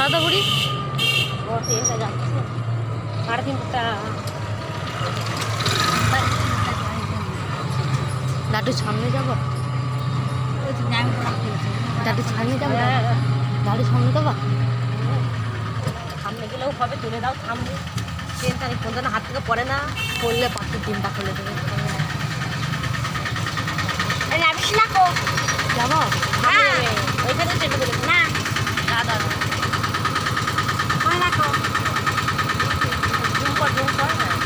সারদা বুড়ি ও ট্রেনটা যাচ্ছে 3:30টা। দাদুর সামনে যাবো, দাদুর সামনে যাবো, দাদুর সামনে যাবো। সামনে গেলেও হবে, তুলে দাও, থামবে ট্রেন। তার ফোন যেন হাত থেকে পড়ে না, পড়লে পাখির ডিমটা খুলে দেবে। যাবো ওইখানে ট্রেনটা বলে না দাদা জুম কর হ্যাঁ।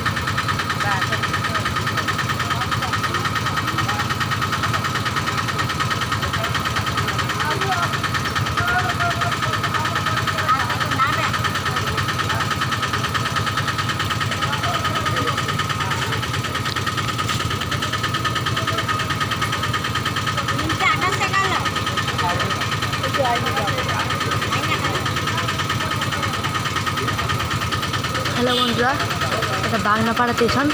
হ্যালো বন্ধুরা, এটা বাগনাপাড়া স্টেশন।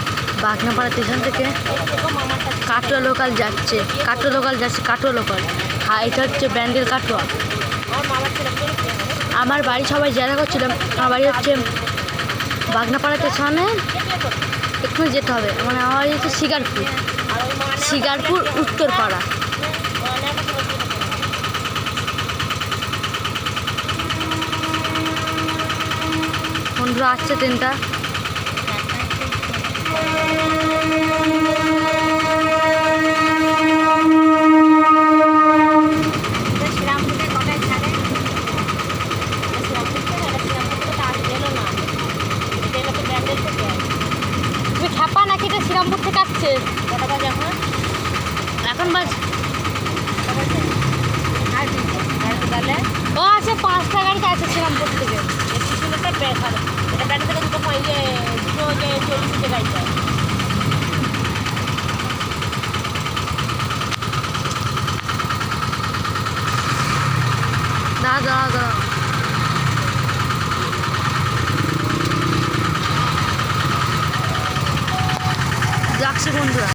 বাগনাপাড়া স্টেশন থেকে কাটোয়া লোকাল যাচ্ছে, কাটোয়া লোকাল। আর এটা হচ্ছে ব্যান্ডেল কাটোয়া। আমার বাড়ি সবাই জায়গা করছিলাম, আমার বাড়ি হচ্ছে বাগনাপাড়া স্টেশনে একটু যেতে হবে। মানে আমার বাড়ি হচ্ছে শিকারপুর উত্তরপাড়া। বন্ধুরা আসছে ট্রেনটা। তুমি খাপা নাকি এটা শ্রীরামপুর থেকে আসছে? কটা বাজে এখন বাজে তাহলে ও আছে 5টা গাড়িতে আছে শ্রীরামপুর থেকে। এটা ব্যান্ড থেকে দুটো 40 গাড়িটা। দাঁড়া যাচ্ছি বন্ধুরা।